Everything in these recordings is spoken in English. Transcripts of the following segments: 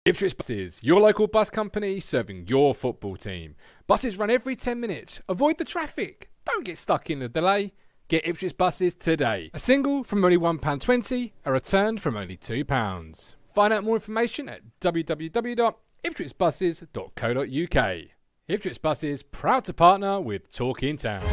Ipswich Buses, your local bus company serving your football team. Buses run every 10 minutes. Avoid the traffic. Don't get stuck in the delay. Get Ipswich Buses today. A single from only £1.20, a return from only £2. Find out more information at www.ipswichbuses.co.uk. Ipswich Buses, proud to partner with Talking Town.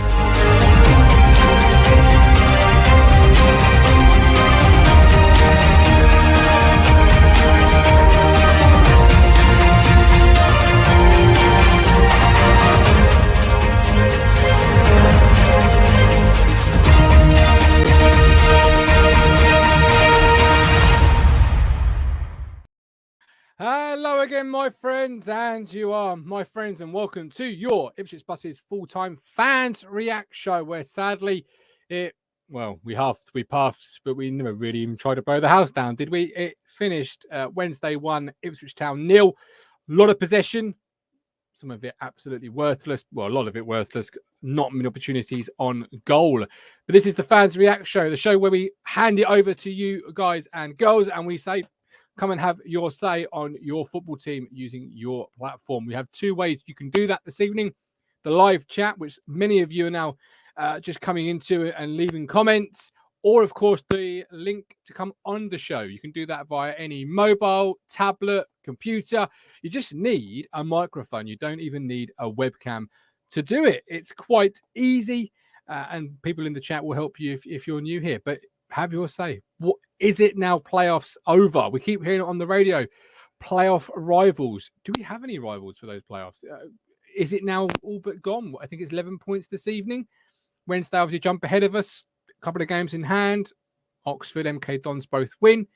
Hello again, my friends, and you are my friends, and welcome to your Ipswich Buses full-time fans react show, where sadly we passed, but we never really even tried to blow the house down, did we? It finished Wednesday 1, Ipswich Town 0. A lot of possession, some of it absolutely worthless. Well, a lot of it worthless, not many opportunities on goal. But this is the fans react show, the show where we hand it over to you guys and girls, and we say, come and have your say on your football team using your platform. We have two ways you can do that this evening. The live chat, which many of you are now just coming into it and leaving comments, or of course the link to come on the show. You can do that via any mobile, tablet, computer. You just need a microphone. You don't even need a webcam to do it. It's quite easy, and people in the chat will help you if you're new here. But have your say. What is it now? Playoffs over. We keep hearing it on the radio. Playoff rivals. Do we have any rivals for those playoffs? Is it now all but gone? I think it's 11 points this evening. Wednesday obviously jump ahead of us. A couple of games in hand. Oxford, MK Dons both win.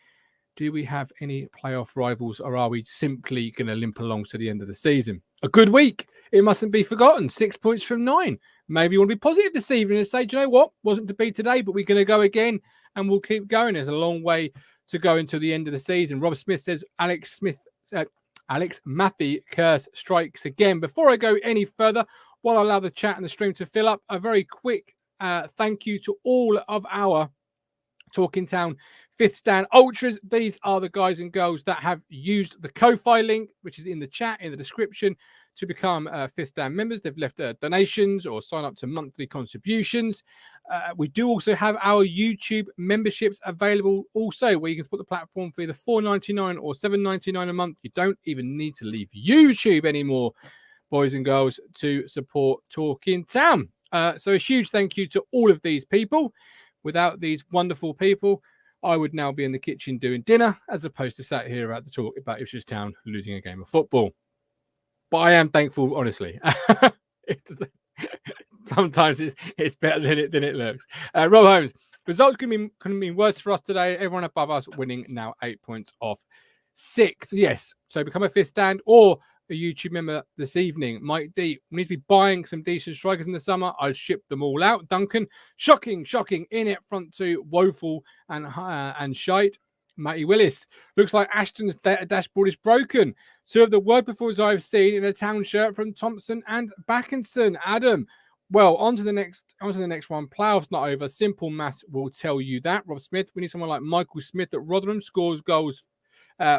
Do we have any playoff rivals, or are we simply going to limp along to the end of the season? A good week. It mustn't be forgotten. 6 points from 9. Maybe you want to be positive this evening and say, do you know what? Wasn't to be today, but we're going to go again. And we'll keep going. There's a long way to go until the end of the season. Rob Smith says Alex Maffey curse strikes again. Before I go any further, while I allow the chat and the stream to fill up, a very quick thank you to all of our Talking Town 5th Stand Ultras. These are the guys and girls that have used the Ko-Fi link, which is in the chat, in the description, to become 5th Stand members. They've left donations or sign up to monthly contributions. We do also have our YouTube memberships available also, where you can support the platform for either $4.99 or $7.99 a month. You don't even need to leave YouTube anymore, boys and girls, to support Talking Town. So a huge thank you to all of these people. Without these wonderful people, I would now be in the kitchen doing dinner, as opposed to sat here at the talk about Ipswich Town losing a game of football. But I am thankful, honestly. Sometimes it's better than it looks. Rob Holmes, results couldn't be worse for us today. Everyone above us winning now 8 points off 6th. Yes, so become a 5th Stand or a YouTube member this evening. Mike D, we need to be buying some decent strikers in the summer. I'll ship them all out. Duncan, shocking. In it, front two, woeful and shite. Matty Willis, looks like Ashton's dashboard is broken. Two of the worst performances I've seen in a Town shirt from Thompson and Backinson. Adam, well, on to the next one. Playoffs not over. Simple maths will tell you that. Rob Smith, we need someone like Michael Smith at Rotherham, scores goals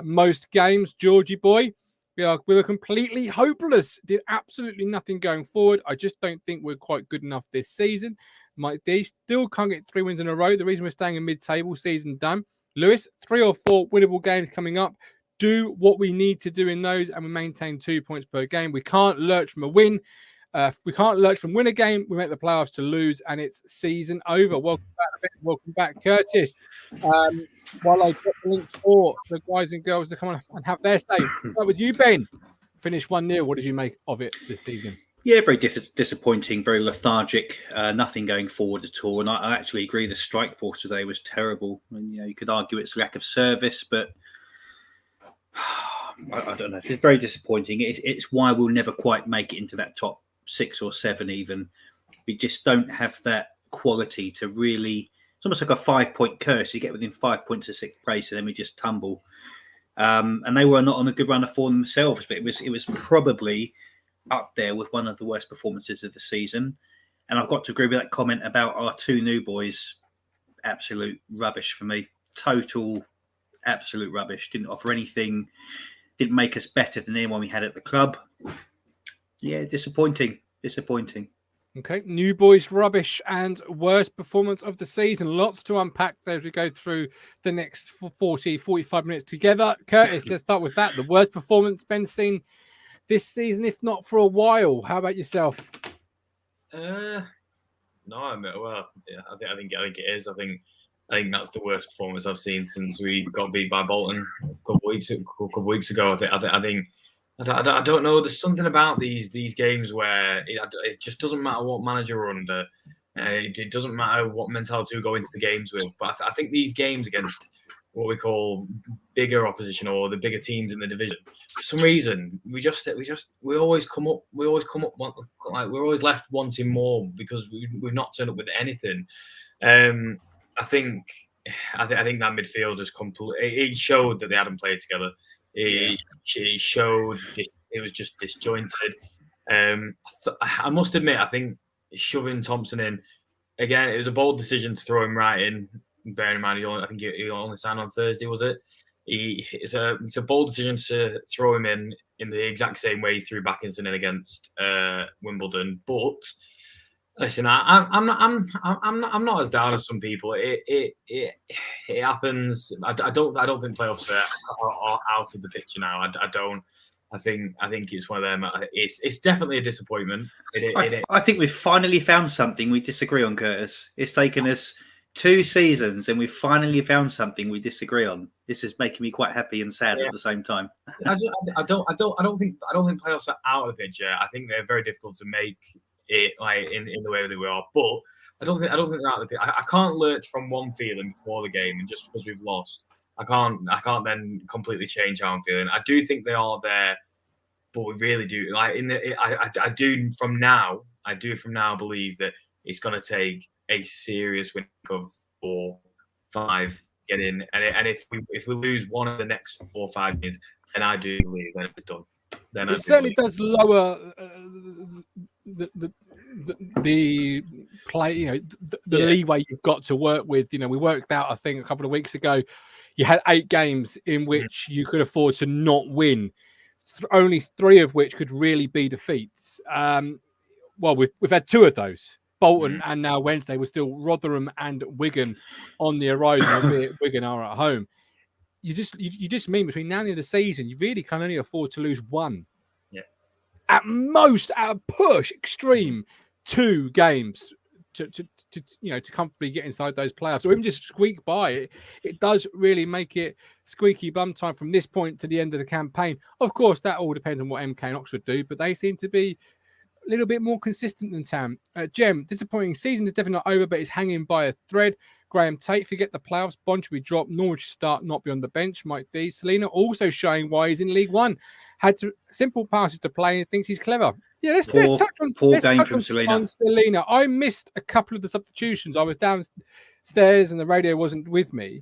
most games. Georgie boy, we were completely hopeless. Did absolutely nothing going forward. I just don't think we're quite good enough this season. Mike D still can't get 3 wins in a row. The reason we're staying in mid-table, season done. Lewis, 3 or 4 winnable games coming up. Do what we need to do in those, and we maintain 2 points per game. We can't lurch from a win. We can't lurch from win a game. We make the playoffs to lose, and it's season over. Welcome back, Curtis. While I get the link for the guys and girls to come on and have their say. Start with you, Ben. Finish 1-0. What did you make of it this season? Yeah, very disappointing, very lethargic, nothing going forward at all. And I actually agree the strike force today was terrible. I mean, you could argue it's lack of service, but I don't know. It's very disappointing. It's why we'll never quite make it into that top 6 or 7 even. We just don't have that quality to really... It's almost like a 5-point curse. You get within 5 points of 6th place and then we just tumble. And they were not on a good run of form themselves, but it was probably up there with one of the worst performances of the season. And I've got to agree with that comment about our 2 new boys. Absolute rubbish for me. Total, absolute rubbish. Didn't offer anything didn't make us better than anyone we had at the club. Yeah, disappointing. Okay, new boys rubbish and worst performance of the season. Lots to unpack as we go through the next 45 minutes together. Curtis, let's start with that. The worst performance Ben's seen this season, if not for a while. How about yourself? No, well, yeah, I think it is. I think that's the worst performance I've seen since we got beat by Bolton a couple of weeks ago. I think. I don't know. There's something about these games where it just doesn't matter what manager we're under. It doesn't matter what mentality we go into the games with. But I think these games against what we call bigger opposition or the bigger teams in the division, for some reason we always come up like we're always left wanting more because we've not turned up with anything. I think that midfield is it showed that they hadn't played together. It showed it was just disjointed. I must admit, I think shoving Thompson in again, it was a bold decision to throw him right in. Bearing in mind, he only signed on Thursday, was it? It's a bold decision to throw him in the exact same way he threw Backinson in against Wimbledon. But listen, I'm not as down as some people. It happens. I don't think playoffs are out of the picture now. I don't. I think it's one of them. It's definitely a disappointment. I think we've finally found something we disagree on, Curtis. It's taken us 2 seasons, and we've finally found something we disagree on. This is making me quite happy and sad at the same time. I don't think playoffs are out of the picture. I think they're very difficult to make it like in the way that we are, but I don't think they're out of the picture. I can't lurch from one feeling before the game, and just because we've lost, I can't then completely change how I'm feeling. I do think they are there, but we really do. Like I do from now believe that it's going to take a serious win of 4, 5 get in, and if we lose one of the next 4 or 5 games, then I do believe that it's done. Then it certainly does lower the play, the leeway you've got to work with. We worked out, I think, a couple of weeks ago, you had 8 games in which you could afford to not win, only 3 of which could really be defeats. Well, we've had 2 of those. Bolton and now Wednesday was still Rotherham and Wigan on the horizon, albeit Wigan are at home. You just mean between now and the end of the season, you really can only afford to lose 1. Yeah. At most, at a push, extreme, 2 games to comfortably get inside those playoffs, or even just squeak by. It does really make it squeaky bum time from this point to the end of the campaign. Of course, that all depends on what MK and Oxford do, but they seem to be a little bit more consistent than Tam. Jem, disappointing season is definitely not over, but it's hanging by a thread. Graham Tate, forget the playoffs. Bond should be dropped. Norwich should start, not be on the bench. Mike D. Selena also showing why he's in League One. Had simple passes to play and thinks he's clever. Yeah, let's touch on poor game from Selena. Selena. I missed a couple of the substitutions. I was downstairs and the radio wasn't with me.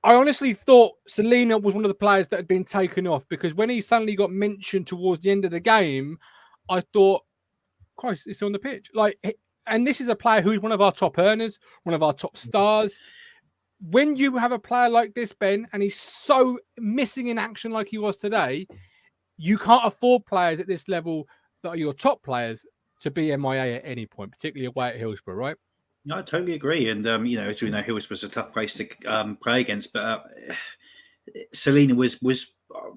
I honestly thought Selena was one of the players that had been taken off, because when he suddenly got mentioned towards the end of the game, I thought, Christ, it's on the pitch. And this is a player who's one of our top earners, one of our top stars. When you have a player like this, Ben, and he's so missing in action like he was today, you can't afford players at this level that are your top players to be MIA at any point, particularly away at Hillsborough, right? No, I totally agree. And, as we know, Hillsborough's a tough place to play against. But Selena was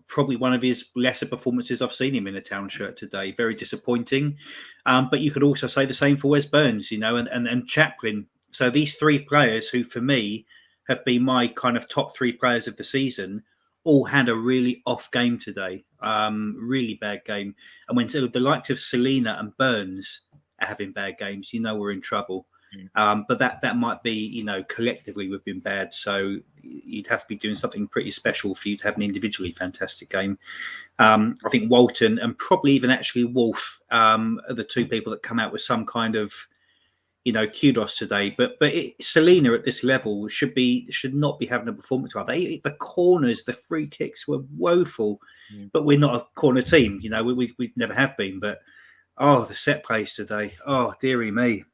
probably one of his lesser performances I've seen him in a Town shirt today. Very disappointing. But you could also say the same for Wes Burns, and Chaplin. So these 3 players who, for me, have been my kind of top 3 players of the season, all had a really off game today. Really bad game. And when the likes of Selena and Burns are having bad games, we're in trouble. But that might be, collectively we've been bad. So you'd have to be doing something pretty special for you to have an individually fantastic game. I think Walton and probably even actually Wolf are the 2 people that come out with some kind of, kudos today. But Selena at this level should not be having a performance like that. The corners, the free kicks were woeful, but we're not a corner team. We never have been. But the set plays today. Oh, dearie me.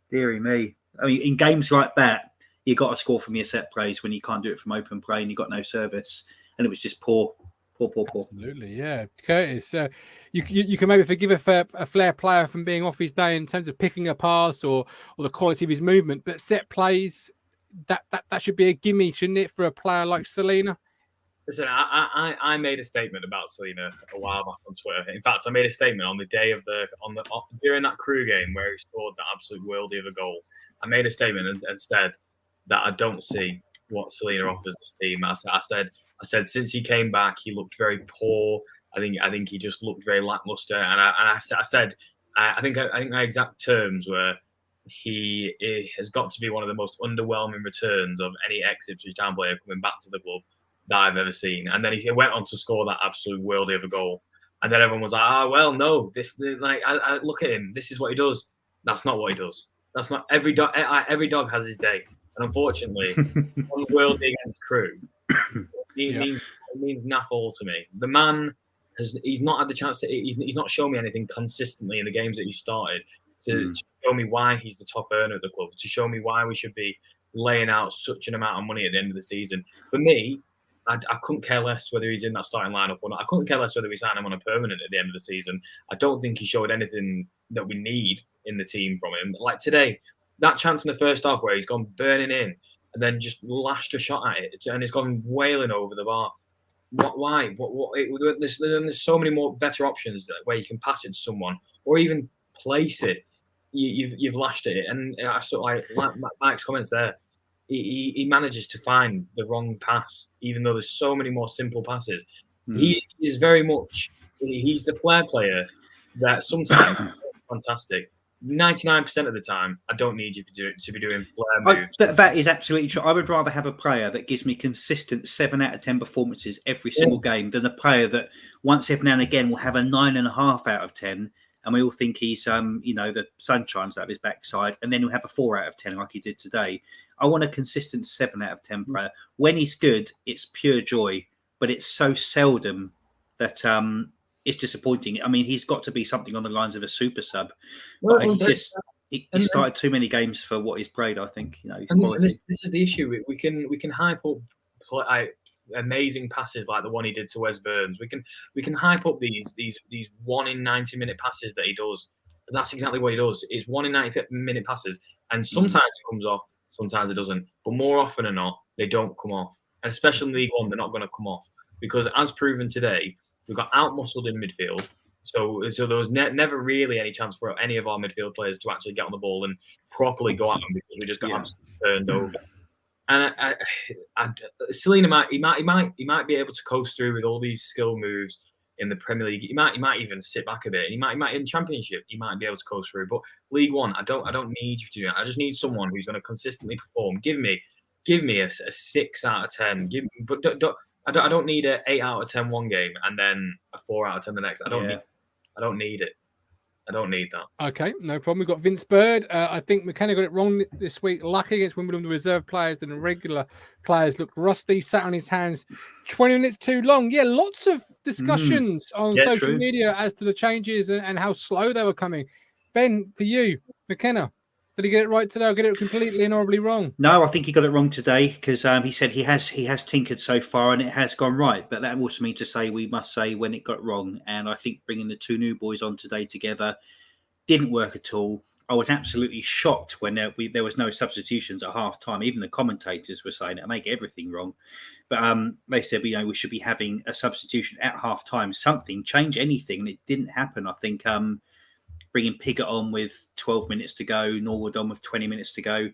I mean, in games like that, you got to score from your set plays when you can't do it from open play and you got no service. And it was just poor Poor. Absolutely, yeah. Curtis, you can maybe forgive a flair player from being off his day in terms of picking a pass or the quality of his movement, but set plays, that should be a gimme, shouldn't it, for a player like Selena? Listen, I made a statement about Selena a while back on Twitter. In fact, I made a statement on the day of during that Crew game where he scored that absolute worldie of a goal. I made a statement and said that I don't see what Selena offers this team. I said since he came back, he looked very poor. I think he just looked very lackluster. And I said I think my exact terms were he has got to be one of the most underwhelming returns of any ex-Ipswich Town player coming back to the club that I've ever seen. And then he went on to score that absolute worldie of a goal. And then everyone was like, well, no, I look at him. This is what he does. That's not what he does. That's not every dog has his day. And unfortunately, on worldie against Crew, it means naff all to me. The man he's not had the chance to. He's not shown me anything consistently in the games that he started to show me why he's the top earner of the club. To show me why we should be laying out such an amount of money at the end of the season. For me, I couldn't care less whether he's in that starting lineup or not. I couldn't care less whether we sign him on a permanent at the end of the season. I don't think he showed anything that we need in the team from him. Like today, that chance in the first half where he's gone burning in and then just lashed a shot at it and it's gone wailing over the bar. Why? There's so many more better options where you can pass it to someone or even place it. You've lashed at it, and I sort of like Mike's comments there. He manages to find the wrong pass, even though there's so many more simple passes. He is very much he's the flair player that sometimes fantastic. 99% of the time, I don't need you to be doing flair moves. That is absolutely true. I would rather have a player that gives me consistent 7 out of 10 performances every single game than a player that once every now and again will have a 9.5 out of 10. And we all think he's, the sun shines out of his backside, and then he'll have a 4 out of 10 like he did today. I want a consistent 7 out of 10 player. When he's good, it's pure joy, but it's so seldom that it's disappointing. I mean, he's got to be something on the lines of a super sub. But he started too many games for what he's played, I think. This is the issue. We can hype up amazing passes like the one he did to Wes Burns. We can hype up these 1 in 90-minute passes that he does. But that's exactly what he does. It's 1 in 90-minute passes, and sometimes it comes off, sometimes it doesn't. But more often than not, they don't come off. And especially in League One, they're not going to come off because, as proven today, we got out-muscled in midfield. So there was never really any chance for any of our midfield players to actually get on the ball and properly go at them because we just got absolutely turned over. And Selena might be able to coast through with all these skill moves in the Premier League. He might even sit back a bit. He might in Championship. He might be able to coast through. But League One, I don't need you to do that. I just need someone who's going to consistently perform. Give me a 6 out of 10. I don't need an 8 out of 10 one game and then a 4 out of 10 the next. I don't need it. I don't need that. Okay, no problem. We've got Vince Bird. I think McKenna got it wrong this week. Lucky against Wimbledon, the reserve players and the regular players looked rusty, sat on his hands 20 minutes too long. Yeah, lots of discussions on social media as to the changes and how slow they were coming. Ben, for you, McKenna, did he get it right today or get it completely and horribly wrong? No, I think he got it wrong today because he said he has tinkered so far and it has gone right. But that also means to say we must say when it got wrong. And I think bringing the two new boys on today together didn't work at all. I was absolutely shocked when there was no substitutions at half time. Even the commentators were saying it make everything wrong. But they said, we should be having a substitution at half time, something, change anything. And it didn't happen. I think bringing Piggott on with 12 minutes to go, Norwood on with 20 minutes to go.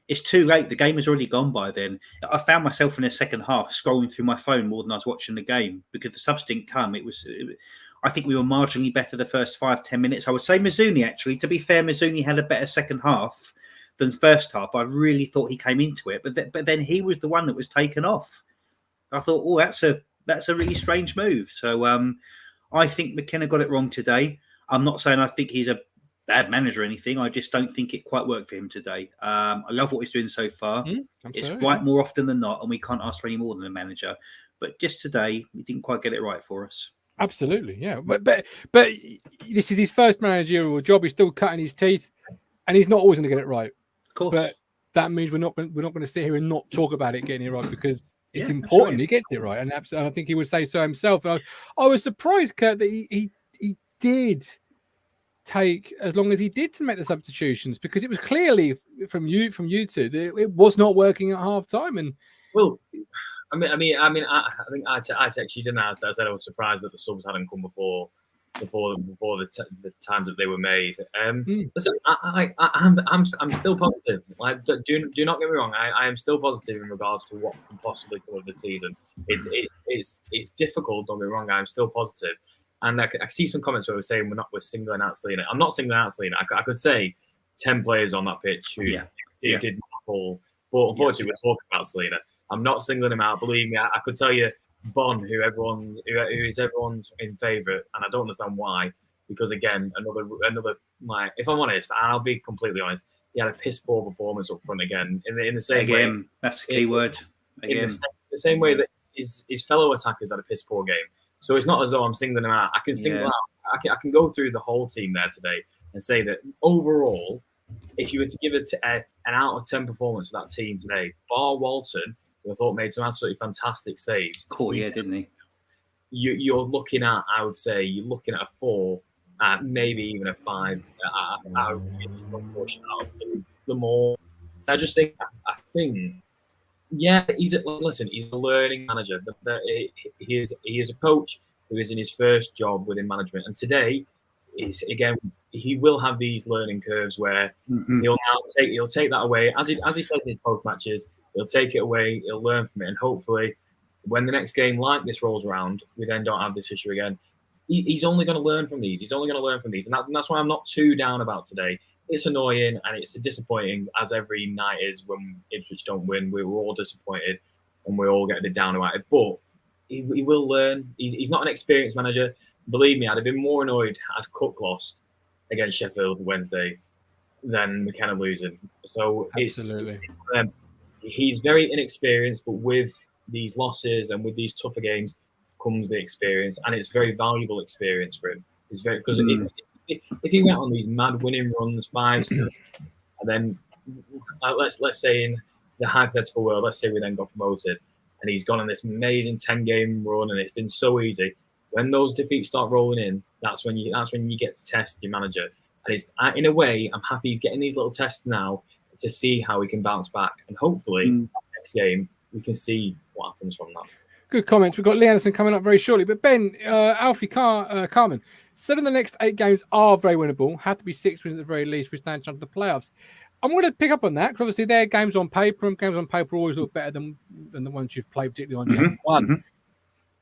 It's too late. The game has already gone by then. I found myself in the second half scrolling through my phone more than I was watching the game because the subs didn't come. I think we were marginally better the first 5-10 minutes. I would say Mazzuni, actually. To be fair, Mazzuni had a better second half than first half. I really thought he came into it. But then he was the one that was taken off. I thought, that's a really strange move. So I think McKenna got it wrong today. I'm not saying I think he's a bad manager or anything. I just don't think it quite worked for him today. I love what he's doing so far. It's right more often than not, and we can't ask for any more than a manager. But just today, he didn't quite get it right for us. Absolutely, yeah. But this is his first managerial job. He's still cutting his teeth, and he's not always going to get it right. Of course. But that means we're not going to sit here and not talk about it getting it right because it's important he gets it right, and absolutely, I think he would say so himself. And I was surprised, Kurt, that he did take as long as he did to make the substitutions, because it was clearly from you two that it was not working at half time. And well, I think I texted you, didn't I? I said I was surprised that the subs hadn't come before the time that they were made. Listen, I'm still positive. Like, do not get me wrong. I am still positive in regards to what can possibly come of the season. It's difficult. Don't get me wrong. I'm still positive, and I see some comments where we're saying we're singling out Selena. I'm not singling out Selena. I could say 10 players on that pitch who did fall, but unfortunately we're talking about Selena. I'm not singling him out. Believe me, I could tell you. Bon, who is everyone's in favourite, and I don't understand why. Because again, another like, if I'm honest, I'll be completely honest, he had a piss poor performance up front again. In the same way, that's the key word. Again, in the same way that his fellow attackers had a piss poor game. So it's not as though I'm singling him out. I can single out. I can go through the whole team there today and say that overall, if you were to give it an out of 10 performance to that team today, bar Walton, who I thought made some absolutely fantastic saves. Cool, didn't he? You're looking at, I would say, you're looking at a 4, maybe even a 5. Out of the more. I think, he's a learning manager. He is a coach who is in his first job within management, and today he will have these learning curves where he'll take that away as he says in his post matches. He'll take it away, he'll learn from it, and hopefully when the next game like this rolls around, we then don't have this issue again. He's only going to learn from these. And that's why I'm not too down about today. It's annoying and it's disappointing, as every night is when Ipswich don't win. We're all disappointed and we're all getting down about it. But he will learn. He's not an experienced manager. Believe me, I'd have been more annoyed had Cook lost against Sheffield Wednesday than McKenna losing. So absolutely. He's very inexperienced, but with these losses and with these tougher games comes the experience, and it's very valuable experience for him. It's very because if he went on these mad winning runs, 5, and then let's say in the hypothetical world, let's say we then got promoted, and he's gone on this amazing 10-game run, and it's been so easy. When those defeats start rolling in, that's when you get to test your manager. And it's in a way, I'm happy he's getting these little tests now to see how he can bounce back, and hopefully next game we can see what happens from that. Good comments. We've got Lee Anderson coming up very shortly, but Ben, Alfie Carmen, 7 of the next 8 games are very winnable. Have to be 6 wins at the very least for stand chance of the playoffs. I'm going to pick up on that because obviously their games on paper, and games on paper always look better than the ones you've played, particularly ones you haven't won.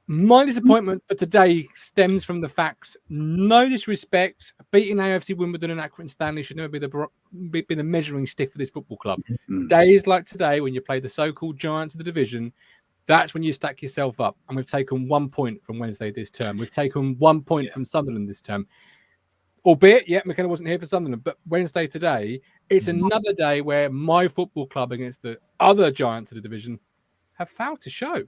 My disappointment for today stems from the facts. No disrespect, beating AFC Wimbledon and Accrington Stanley should never be the measuring stick for this football club. Days like today, when you play the so-called giants of the division, that's when you stack yourself up. And we've taken 1 point from Wednesday this term. We've taken 1 point from Sunderland this term. Albeit, McKenna wasn't here for Sunderland, but Wednesday today, it's another day where my football club against the other giants of the division have failed to show.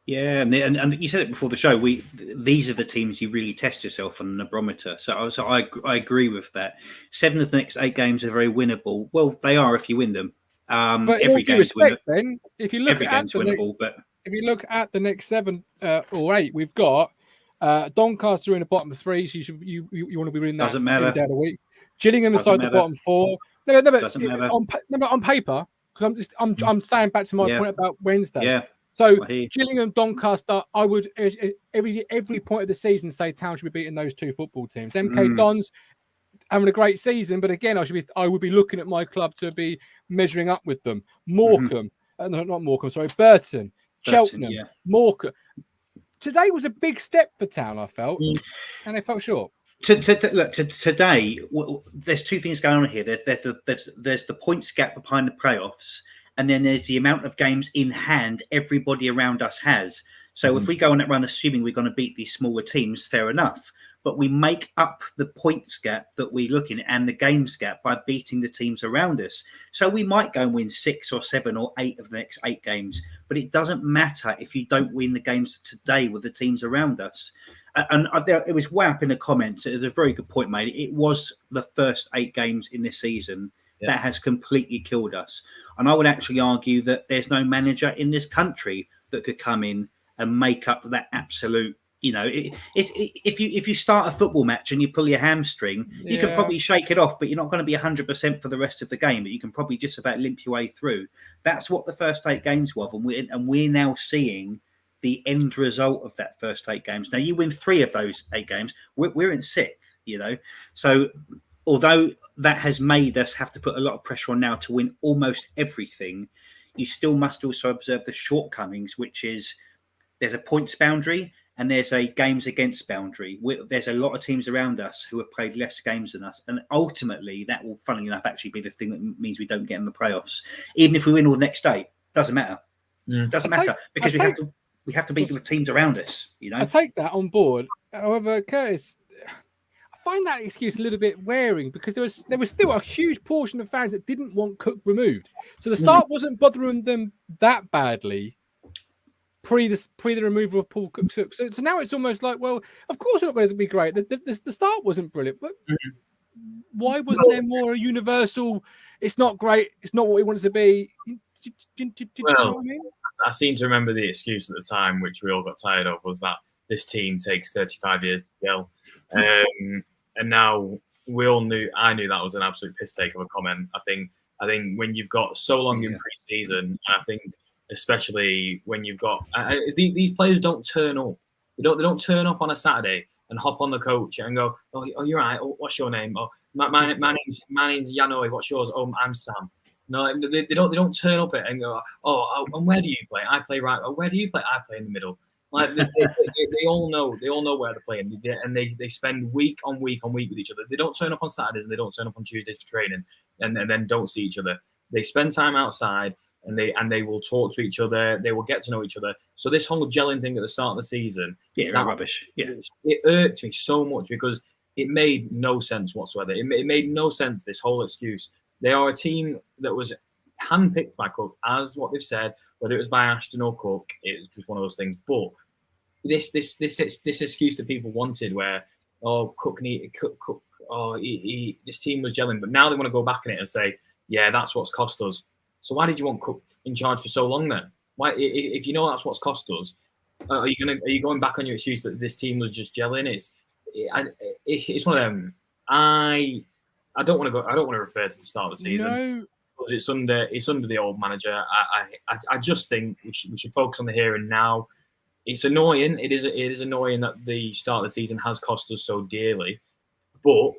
Yeah, and you said it before the show. These are the teams you really test yourself on the barometer. So I agree with that. 7 of the next 8 games are very winnable. Well, they are if you win them. But every game's winnable. Ben, if you look at the next 7 or 8, we've got Doncaster in the bottom 3. So you want to be winning that. Doesn't matter. Day of the week. Gillingham inside the bottom 4. No, doesn't matter. On paper, because I'm saying back to my point about Wednesday. Yeah. So Gillingham, Doncaster, I would every point of the season say Town should be beating those 2 football teams. MK Dons having a great season, but again, I would be looking at my club to be measuring up with them. Morecambe, not Morecambe, sorry, Burton, Cheltenham, Morecambe. Today was a big step for Town, I felt, and they felt short. Today, there's 2 things going on here. There's the points gap behind the playoffs. And then there's the amount of games in hand everybody around us has. So if we go on that run assuming we're going to beat these smaller teams, fair enough. But we make up the points gap that we're looking at and the games gap by beating the teams around us. So we might go and win 6 or 7 or 8 of the next 8 games. But it doesn't matter if you don't win the games today with the teams around us. And it was way up in the comments. It was a very good point made. It was the first 8 games in this season that has completely killed us. And I would actually argue that there's no manager in this country that could come in and make up that absolute. You know, if you start a football match and you pull your hamstring, you can probably shake it off, but you're not going to be 100% for the rest of the game. But you can probably just about limp your way through. That's what the first 8 games were, and we're now seeing the end result of that first 8 games. Now, you win 3 of those 8 games, we're in 6th. You know, so although that has made us have to put a lot of pressure on now to win almost everything, you still must also observe the shortcomings, which is there's a points boundary. And there's a games against boundary. There's a lot of teams around us who have played less games than us. And ultimately, that will, funnily enough, actually be the thing that means we don't get in the playoffs. Even if we win all the next 8, doesn't matter. Doesn't matter because we have to beat the teams around us. You know, I take that on board. However, Curtis, I find that excuse a little bit wearing because there was still a huge portion of fans that didn't want Cook removed. So the start wasn't bothering them that badly. Pre the removal of Paul Cook. So now it's almost like, well, of course it's not going to be great. The start wasn't brilliant, but why wasn't there more universal? It's not great. It's not what we want it to be. Do you know what I mean? I seem to remember the excuse at the time, which we all got tired of, was that this team takes 35 years to gel. And now I knew that was an absolute piss take of a comment. I think when you've got so long in pre-season, I think especially when you've got these players don't turn up. They don't turn up on a Saturday and hop on the coach and go, oh you're right. Oh, what's your name? Oh, my name's Yanoi. What's yours? Oh, I'm Sam. No, they don't turn up it and go, oh, and where do you play? I play right. Oh, where do you play? I play in the middle. Like they all know where they're playing, and they spend week on week with each other. They don't turn up on Saturdays and they don't turn up on Tuesdays for training, and then don't see each other. They spend time outside. And they will talk to each other. They will get to know each other. So this whole gelling thing at the start of the season, rubbish. Yeah, it irked me so much because it made no sense whatsoever. It made no sense. This whole excuse. They are a team that was handpicked by Cook, as what they've said. Whether it was by Ashton or Cook, it was just one of those things. But this excuse that people wanted, where Cook, this team was gelling, but now they want to go back in it and say, yeah, that's what's cost us. So why did you want Cook in charge for so long then? Why, if you know that's what's cost us, are you going back on your excuse that this team was just gelling? It's one of them. I don't want to go. I don't want to refer to the start of the season because it's under the old manager. I just think we should focus on the here and now. It's annoying. It is annoying that the start of the season has cost us so dearly, but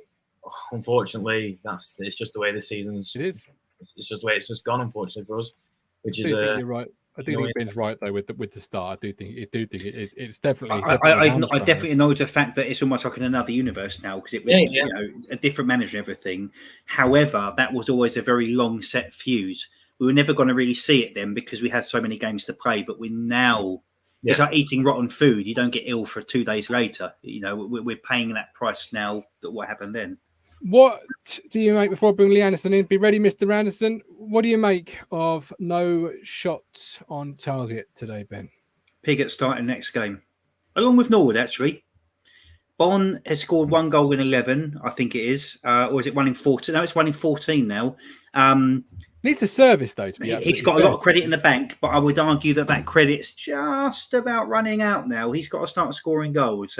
unfortunately, it's just the way the season's. It is. It's just the way it's just gone, unfortunately for us. Which is you're right. I do think Ben's right though with the start. I do think it's definitely. I definitely acknowledge the fact that it's almost like in another universe now because it was a different manager and everything. However, that was always a very long set fuse. We were never going to really see it then because we had so many games to play. But we now it's like eating rotten food. You don't get ill for 2 days later. You know, we're paying that price now. That what happened then. What do you make before I bring Lee Anderson in? Be ready, Mr. Anderson. What do you make of no shots on target today, Ben? Piggott starting next game, along with Norwood, actually. Bon has scored 1 goal in 11, I think it is. Or is it 1 in 14? No, it's 1 in 14 now. Needs a service, though, to be he's got a lot of credit in the bank, but I would argue that credit's just about running out now. He's got to start scoring goals.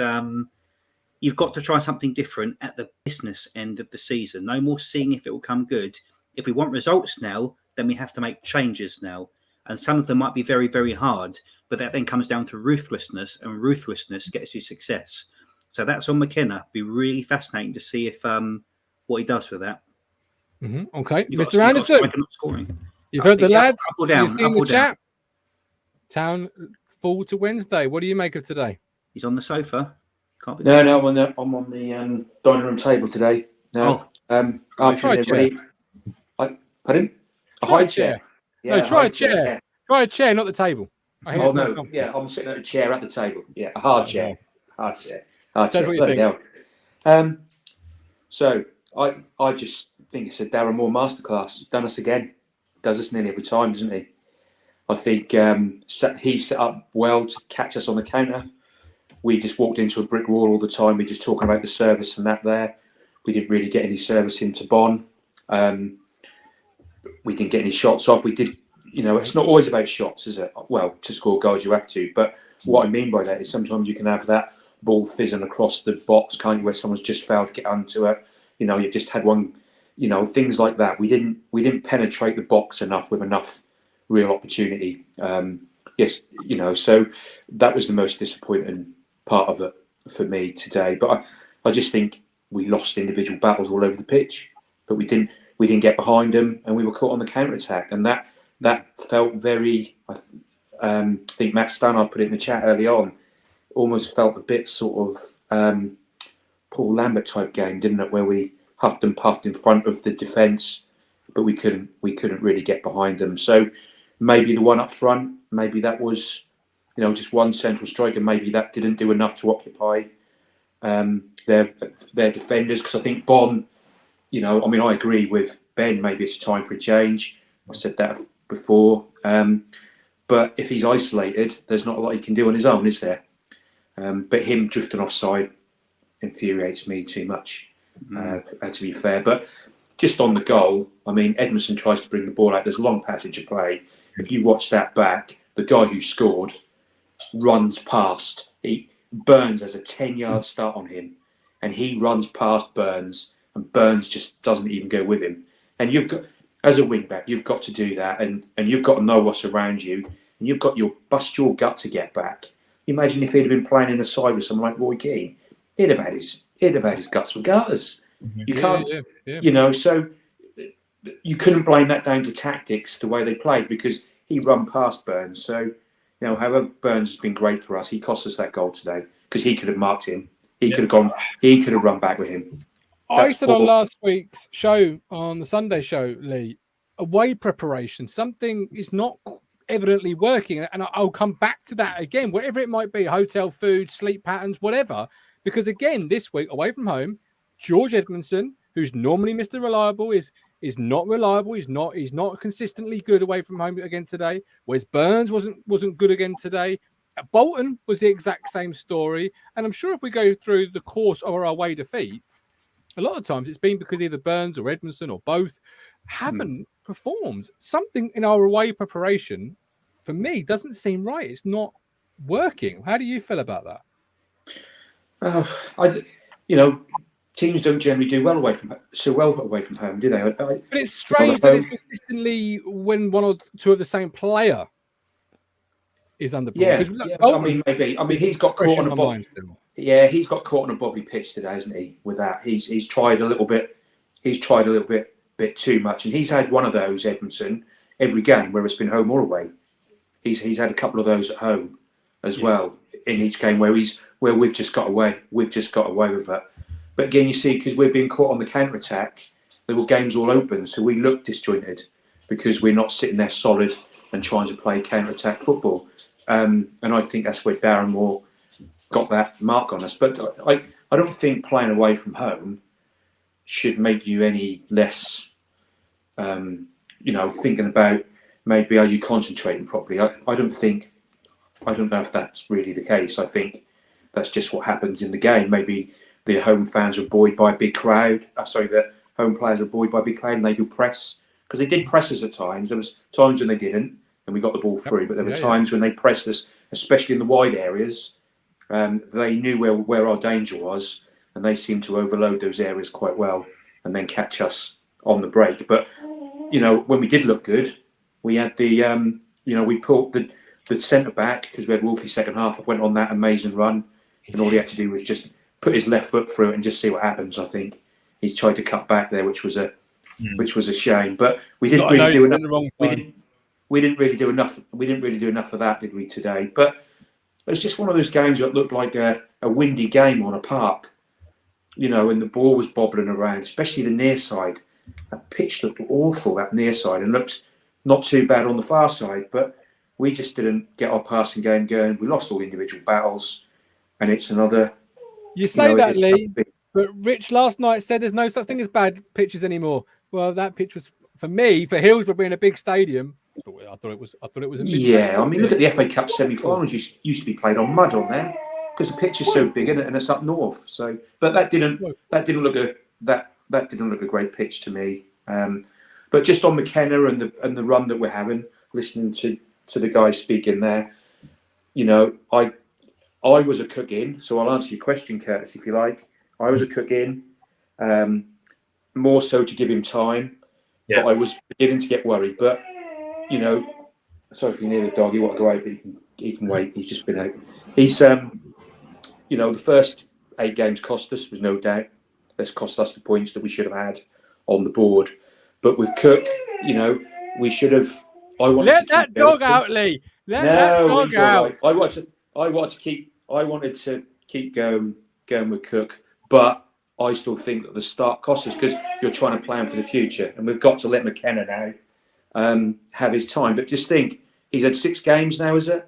You've got to try something different at the business end of the season. No more seeing if it will come good. If we want results now, then we have to make changes now. And some of them might be very, very hard, but that then comes down to ruthlessness, and ruthlessness gets you success. So that's on McKenna. Be really fascinating to see if what he does with that. Mm-hmm. Okay, Mr. Anderson, you've heard the lads. You've seen the chat. Town fall to Wednesday. What do you make of today? He's on the sofa. No, I'm on the dining room table today. No, try a chair. Pardon? A high chair. Yeah, no, try a chair. Yeah. Try a chair, not the table. I'm sitting at a chair at the table. Yeah, a hard chair. Hard chair. Hard chair. What you think? So I just think it's a Darren Moore masterclass. Done us again. Does us nearly every time, doesn't he? I think he set up well to catch us on the counter. We just walked into a brick wall all the time. We just talking about the service and that there. We didn't really get any service into Bon. We didn't get any shots off. We did it's not always about shots, is it? Well, to score goals you have to, but what I mean by that is sometimes you can have that ball fizzing across the box, can't you, where someone's just failed to get onto it. You've just had one, things like that. We didn't penetrate the box enough with enough real opportunity. Yes, so that was the most disappointing part of it for me today. But I just think we lost individual battles all over the pitch, but we didn't get behind them, and we were caught on the counter attack, and that felt very. I think Matt Stannard put it in the chat early on. Almost felt a bit sort of Paul Lambert type game, didn't it? Where we huffed and puffed in front of the defence, but we couldn't really get behind them. So maybe the one up front, maybe that was, just one central striker. Maybe that didn't do enough to occupy their defenders. Because I think Bon, I agree with Ben. Maybe it's time for a change. I said that before. But if he's isolated, there's not a lot he can do on his own, is there? But him drifting offside infuriates me too much, to be fair. But just on the goal, Edmondson tries to bring the ball out. There's a long passage of play. If you watch that back, the guy who scored runs past. Burns has a 10-yard start on him, and he runs past Burns, and Burns just doesn't even go with him. And you've got, as a wing-back, you've got to do that, and you've got to know what's around you, and you've got bust your gut to get back. Imagine if he'd have been playing in the side with someone like Roy Keane, he'd have had his guts regardless. You can't, so you couldn't blame that down to tactics, the way they played, because he run past Burns. So, however, Burns has been great for us. He cost us that goal today because he could have marked him. He could have run back with him. I said on last week's show, on the Sunday show, Lee, away preparation, something is not evidently working. And I'll come back to that again, whatever it might be, hotel food, sleep patterns, whatever. Because again, this week, away from home, George Edmondson, who's normally Mr. Reliable, is not reliable. He's not consistently good away from home again today. Wes Burns wasn't good again today. Bolton was the exact same story. And I'm sure if we go through the course of our away defeats, a lot of times it's been because either Burns or Edmondson or both haven't performed. Something in our away preparation, for me, doesn't seem right. It's not working. How do you feel about that? Teams don't generally do well away from home, do they? But it's strange that it's consistently when one or two of the same player is under ball. Maybe. He's got caught on a ball. Yeah, he's got caught on a bobbly pitch today, hasn't he? With that, he's tried a little bit. He's tried a little bit too much, and he's had one of those, Edmondson, every game, whether it's been home or away. He's had a couple of those at home as well in each game where we've just got away. We've just got away with it. But again, you see, because we're being caught on the counter attack, there were games all open, so we look disjointed because we're not sitting there solid and trying to play counter attack football. And I think that's where Barrymore got that mark on us. But I don't think playing away from home should make you any less, thinking about maybe are you concentrating properly. I don't know if that's really the case. I think that's just what happens in the game. Maybe the home fans are buoyed by a big crowd. The home players are buoyed by a big crowd and they do press. Because they did press us at times. There was times when they didn't and we got the ball through. But there were times when they pressed us, especially in the wide areas. They knew where our danger was and they seemed to overload those areas quite well and then catch us on the break. But, when we did look good, we had we pulled the centre-back because we had Wolfie second half, went on that amazing run and all he had to do was just put his left foot through it and just see what happens. I think he's tried to cut back there, which was a shame. But we didn't really do enough. We didn't really do enough. We didn't really do enough of that, did we, today? But it was just one of those games that looked like a windy game on a park, and the ball was bobbling around, especially the near side. That pitch looked awful, that near side, and looked not too bad on the far side. But we just didn't get our passing game going. We lost all individual battles, and it's another. You say that, Lee, but Rich last night said there's no such thing as bad pitches anymore. Well, that pitch was, for me, for Hillsborough being a big stadium, I thought it was a mid. Look at the FA Cup semi-finals. Used to be played on mud on there because the pitch is so big and it's up north. So, but that didn't look a great pitch to me. But just on McKenna and the run that we're having, listening to the guys speaking there. You know, I was a cook in, so I'll answer your question, Curtis, if you like. I was a cook in, more so to give him time, but I was beginning to get worried. But, you know, sorry if you're near the dog, you want to go out, but he can wait. He's just been out. He's, you know, the first 8 games cost us, was no doubt. It's cost us the points that we should have had on the board. But with Cook, you know, we should have. Let that dog out, Lee. Let that dog out. Right. I wanted to keep going with Cook, but I still think that the start costs us because you're trying to plan for the future, and we've got to let McKenna now have his time. But just think, he's had 6 games now, is it?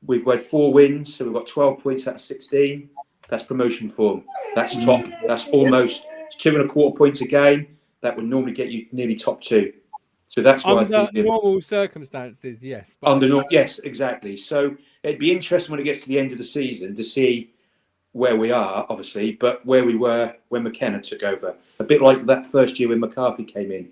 We've had 4 wins, so we've got 12 points out of 16. That's promotion form. That's top. That's almost 2.25 points a game. That would normally get you nearly top 2. So that's why I think normal circumstances, yes. Yes, exactly. So it'd be interesting when it gets to the end of the season to see where we are, obviously, but where we were when McKenna took over. A bit like that first year when McCarthy came in.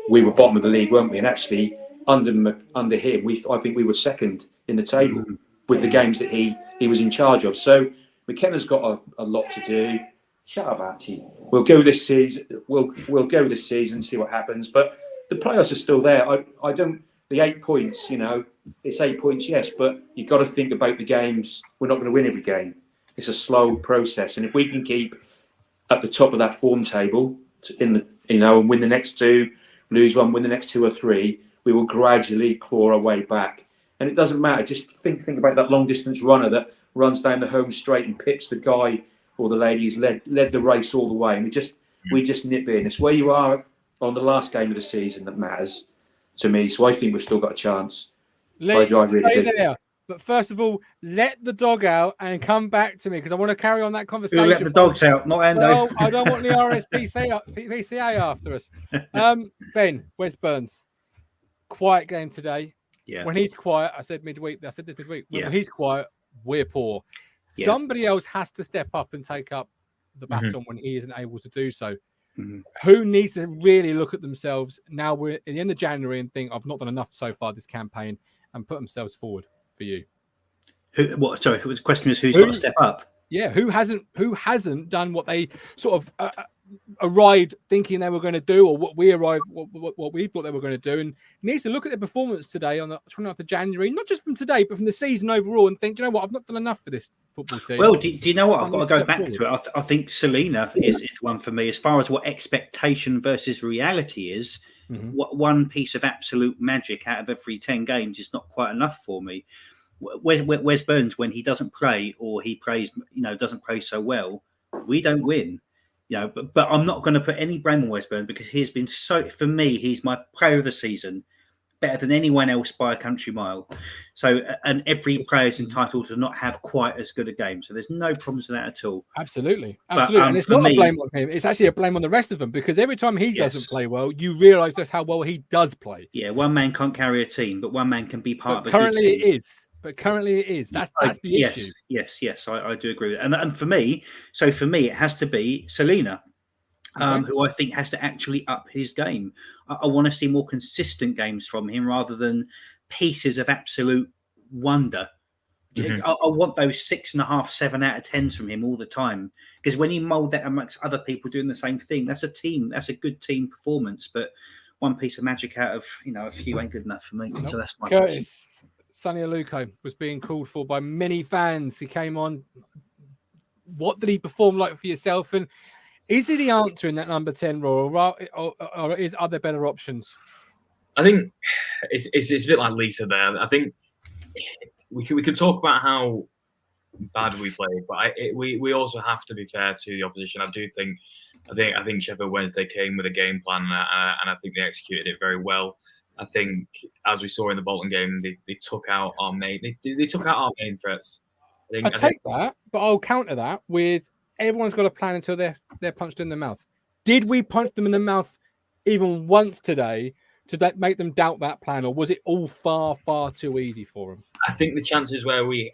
We were bottom of the league, weren't we? And actually, under him, I think we were second in the table with the games that he was in charge of. So McKenna's got a lot to do. Shut up, Archie. We'll go this season. We'll go this season and see what happens. But the playoffs are still there. I don't. The 8 points, you know, it's 8 points, yes, but you've got to think about the games. We're not going to win every game. It's a slow process, and if we can keep at the top of that form table, and win the next 2, lose 1, win the next 2 or 3, we will gradually claw our way back. And it doesn't matter. Just think about that long distance runner that runs down the home straight and pips the guy or the lady who's led the race all the way, and we just nip in. It's where you are on the last game of the season that matters to me. So I think we've still got a chance. I really stay do. there. But first of all, let the dog out and come back to me because I want to carry on that conversation. We'll let the dogs out, not Ando. Well, I don't want the RSPCA after us. Ben, Wes Burns, quiet game today. Yeah. When he's quiet, I said this midweek. When he's quiet, we're poor. Yeah. Somebody else has to step up and take up the baton when he isn't able to do so. Mm-hmm. Who needs to really look at themselves now? We're at the end of January and think I've not done enough so far this campaign and put themselves forward for you. Sorry, the question is who's got to step up? Yeah, who hasn't done what they sort of arrived thinking they were going to do, or what we thought they were going to do, and needs to look at their performance today on the 29th of January, not just from today, but from the season overall, and think, you know what, I've not done enough for this football team. Well, do you know what? I've got to go back to it. I think Selena is one for me as far as what expectation versus reality is. Mm-hmm. One piece of absolute magic out of every 10 games is not quite enough for me. Wes Burns, when he doesn't play or he plays, doesn't play so well, we don't win. But I'm not going to put any blame on Wes Burns because he's been for me, he's my player of the season, better than anyone else by a country mile. So, and every player is entitled to not have quite as good a game. So there's no problems with that at all. Absolutely. But, and it's not a blame on him. It's actually a blame on the rest of them because every time he doesn't play well, you realise just how well he does play. Yeah, one man can't carry a team, but one man can be part of a currently good team. But currently it is. That's the issue. Yes, I do agree with that. And for me, it has to be Selena, who I think has to actually up his game. I want to see more consistent games from him rather than pieces of absolute wonder. Mm-hmm. I want those 6.5, 7 out of 10s from him all the time. Because when you mould that amongst other people doing the same thing, that's a team. That's a good team performance. But one piece of magic out of a few ain't good enough for me. Nope. So that's my Curtis. Sonny Aluko was being called for by many fans. He came on. What did he perform like for yourself? And is he the answer in that number 10 role, or are there better options? I think it's a bit like Lisa there. I think we can talk about how bad we played, but we also have to be fair to the opposition. I think Sheffield Wednesday came with a game plan, and I think they executed it very well. I think, as we saw in the Bolton game, they took out our main. They took out our main threats. I take that, but I'll counter that with everyone's got a plan until they're punched in the mouth. Did we punch them in the mouth even once today to make them doubt that plan, or was it all far, far too easy for them? I think the chances where we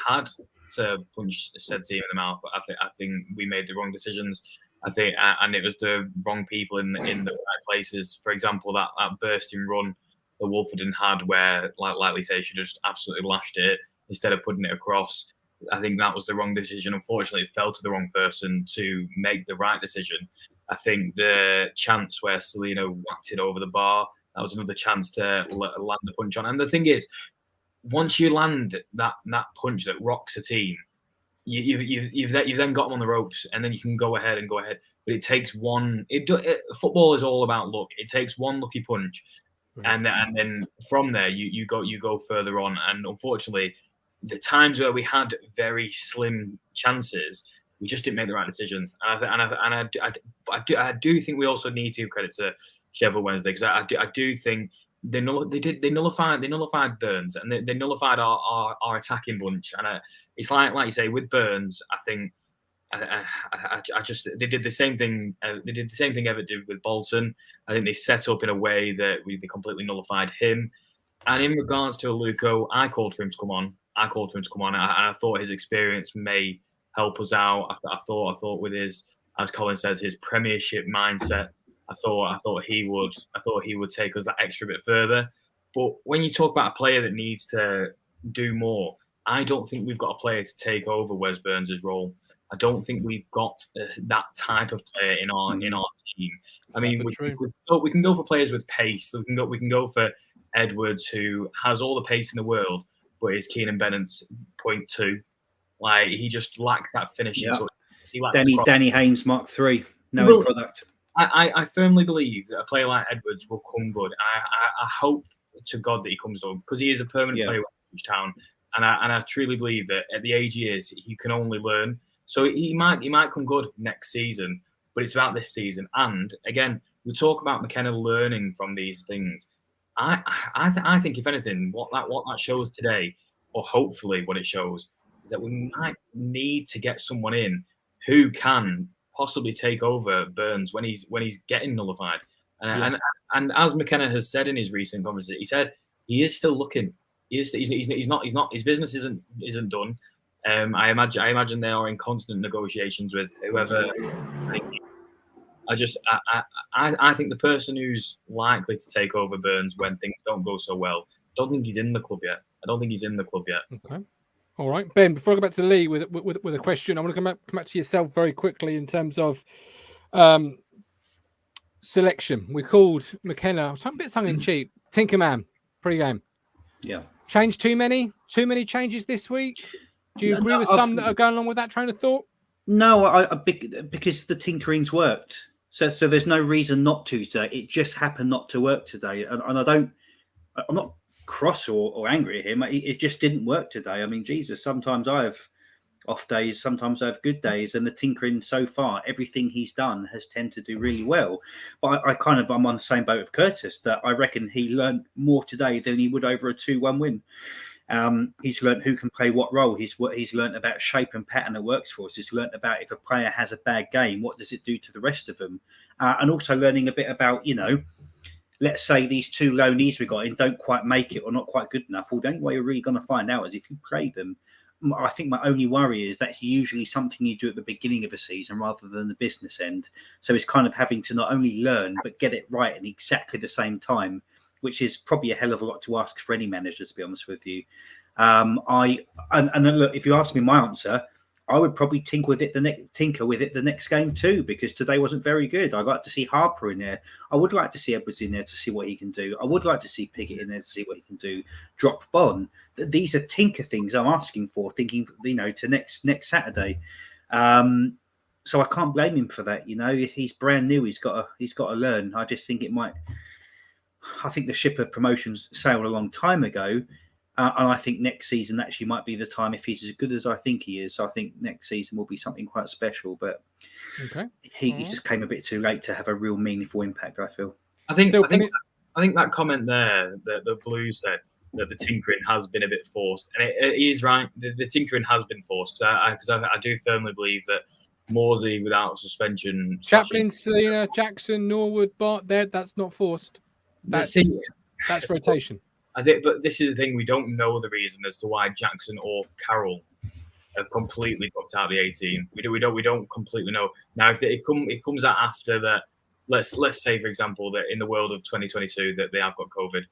had to punch said team in the mouth, I think we made the wrong decisions. I think, and it was the wrong people in the right places. For example, that bursting run Wolfenden had, where, like Lee said, she just absolutely lashed it instead of putting it across. I think that was the wrong decision. Unfortunately, it fell to the wrong person to make the right decision. I think the chance where Selena whacked it over the bar, that was another chance to land the punch on. And the thing is, once you land that punch that rocks a team, you've then got them on the ropes, and then you can go ahead. But it takes one. Football is all about luck. It takes one lucky punch, and then from there you go further on. And unfortunately, the times where we had very slim chances, we just didn't make the right decision. And I do think we also need to give credit to Sheffield Wednesday, because I do think they nullified Burns, and they nullified our attacking bunch. And it's like you say, with Burns, I think they did the same thing. They did the same thing Everett did with Bolton. I think they set up in a way that they completely nullified him. And in regards to Aluko, I called for him to come on. And I thought his experience may help us out. I thought with his, as Colin says, his Premiership mindset, I thought he would take us that extra bit further. But when you talk about a player that needs to do more, I don't think we've got a player to take over Wes Burns' role. I don't think we've got that type of player in our team. I mean, we can go for players with pace. So we can go for Edwards, who has all the pace in the world, but is Keenan Bennett's 0.2. Like, he just lacks that finishing. Yeah. So Danny Haynes Mark III, no product. I firmly believe that a player like Edwards will come good. I hope to God that he comes good, because he is a permanent player at Ipswich Town, and I truly believe that at the age he is, he can only learn. So he might come good next season, but it's about this season. And again, we talk about McKenna learning from these things. I think, if anything, what that shows today, or hopefully what it shows, is that we might need to get someone in who can possibly take over Burns when he's getting nullified. And as McKenna has said in his recent conversation, he said he is still looking. He's not. His business isn't done. I imagine they are in constant negotiations with whoever. I think the person who's likely to take over Burns when things don't go so well, I don't think he's in the club yet. Okay. All right, Ben, before I go back to Lee with a question, I want to come back to yourself very quickly in terms of selection. We called McKenna, some bit tongue in cheek, Tinkerman pre-game. Yeah. Changed too many changes this week? Do you agree with some that are going along with that train of thought? No, because the tinkering's worked. So there's no reason not to today. It just happened not to work today. And I'm not cross or angry at him. It just didn't work today. I mean, Jesus, sometimes I have off days, sometimes I have good days, and the tinkering so far, everything he's done has tended to do really well. But I'm on the same boat with Curtis, that I reckon he learned more today than he would over a 2-1 win. He's learned who can play what role. He's learned about shape and pattern that works for us. He's learned about if a player has a bad game, what does it do to the rest of them, and also learning a bit about, let's say these two loanees we got in don't quite make it or not quite good enough. Well, the only way you're really going to find out is if you play them. I think my only worry is that's usually something you do at the beginning of a season rather than the business end. So it's kind of having to not only learn but get it right at exactly the same time, which is probably a hell of a lot to ask for any manager, to be honest with you. Look, if you ask me my answer, I would probably tinker with it the next game too, because today wasn't very good. I'd like to see Harper in there. I would like to see Edwards in there to see what he can do. I would like to see Pickett in there to see what he can do. Drop Bon. These are tinker things I'm asking for, thinking to next Saturday. So I can't blame him for that. He's brand new. He's got to learn. I just think I think the ship of promotions sailed a long time ago. And I think next season actually might be the time, if he's as good as I think he is. I think next season will be something quite special. But he just came a bit too late to have a real meaningful impact, I feel. I think that comment there that the Blues said, that the tinkering has been a bit forced. And he is right. The tinkering has been forced. Because I do firmly believe that Morsey without suspension... Chaplin, Selena, Jackson, Norwood, Bart, that's not forced. That's rotation. I think, but this is the thing, we don't know the reason as to why Jackson or Carroll have completely dropped out of the 18. We don't completely know. Now, if it comes out after that, let's say, for example, that in the world of 2022 that they have got COVID,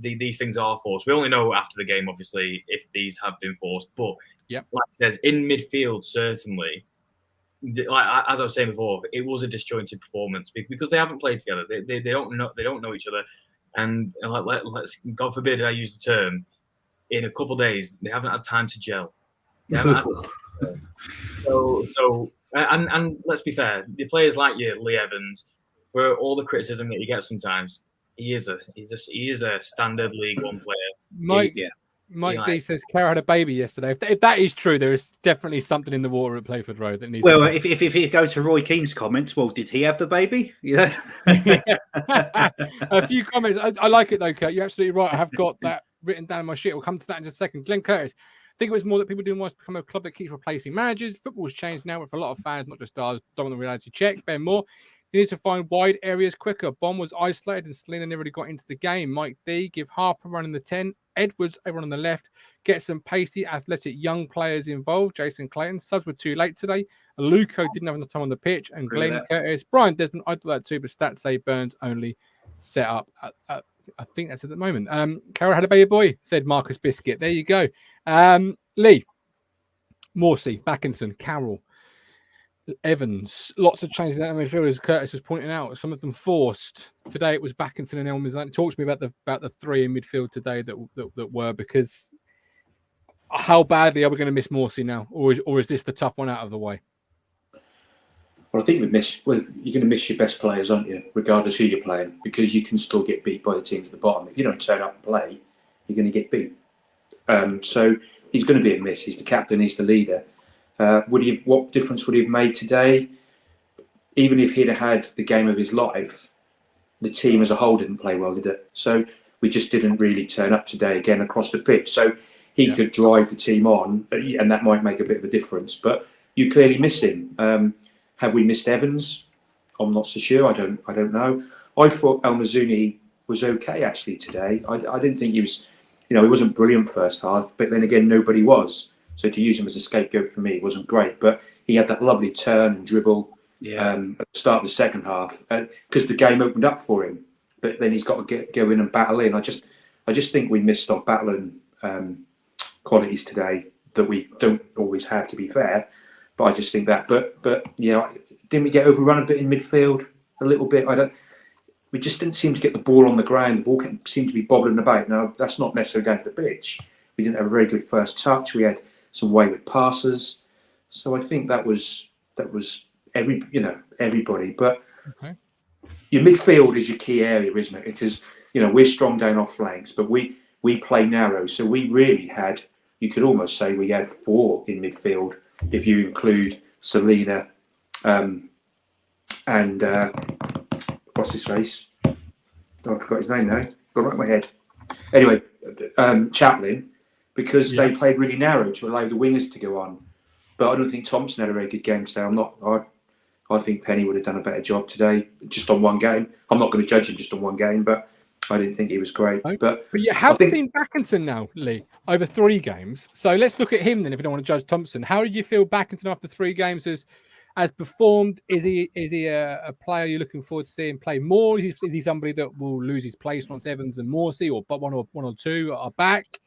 these things are forced. We only know after the game, obviously, if these have been forced. But Yep. like it says, in midfield, certainly, like as I was saying before, it was a disjointed performance because they haven't played together. They don't know each other, and let's God forbid I use the term. In a couple of days, they haven't had time to gel. They haven't had and let's be fair, the players like you, Lee Evans, for all the criticism that you get sometimes, he is a standard League One player. Mike D says Cara had a baby yesterday. If that is true, there is definitely something in the water at Playford Road that needs. Well, if you go to Roy Keane's comments, well, did he have the baby? Yeah. A few comments. I like it though, Kurt. You're absolutely right. I have got that written down in my sheet. We'll come to that in just a second. Glenn Curtis. I think it was more that people didn't want to become a club that keeps replacing managers. Football's changed now with a lot of fans, not just ours, don't want the reality check. Ben Moore. You need to find wide areas quicker. Bond was isolated and Selena never really got into the game. Mike D, give Harper running the 10. Edwards, everyone on the left. Get some pacey, athletic young players involved. Jason Clayton. Subs were too late today. Luco didn't have enough time on the pitch. And Glenn Curtis. Brian Desmond, I thought that too, but stats say Burns only set up. I think that's at the moment. Carol had a baby boy, said Marcus Biscuit. There you go. Lee, Morsey, Backinson, Carroll, Evans, lots of changes in that midfield, as Curtis was pointing out. Some of them forced. Today it was Backinson and Elmes. Talk to me about the three in midfield today that were, because how badly are we going to miss Morsey now, or is this the tough one out of the way? Well, I think you're going to miss your best players, aren't you? Regardless who you're playing, because you can still get beat by the teams at the bottom. If you don't turn up and play, you're going to get beat. So he's going to be a miss. He's the captain. He's the leader. What difference would he have made today? Even if he'd have had the game of his life, the team as a whole didn't play well, did it? So we just didn't really turn up today again across the pitch. So he could drive the team on, and that might make a bit of a difference. But you clearly miss him. Have we missed Evans? I'm not so sure. I don't know. I thought El Mazzuni was okay actually today. I didn't think he was. He wasn't brilliant first half, but then again, nobody was. So to use him as a scapegoat for me wasn't great. But he had that lovely turn and dribble at the start of the second half because the game opened up for him. But then he's got to go in and battle in. I just think we missed our battling qualities today that we don't always have, to be fair. But I just think that. But yeah, didn't we get overrun a bit in midfield? A little bit. We just didn't seem to get the ball on the ground. The ball seemed to be bobbling about. Now that's not necessarily down to the pitch. We didn't have a very good first touch. We had some wayward passes. So I think that was everybody. But your midfield is your key area, isn't it? Because we're strong down our flanks, but we play narrow. So we really had, you could almost say we had four in midfield if you include Selena and what's his face? Oh, I forgot his name now. Got right in my head. Anyway, Chaplin, because they played really narrow to allow the wingers to go on. But I don't think Thompson had a very good game today. I think Penny would have done a better job today, just on one game. I'm not going to judge him just on one game, but I didn't think he was great. But you have seen Backinson now, Lee, over 3 games. So let's look at him then, if you don't want to judge Thompson. How did you feel Backinson after 3 games has performed? Is he a player you're looking forward to seeing play more? Is he somebody that will lose his place once Evans and Morsey or one or two are back?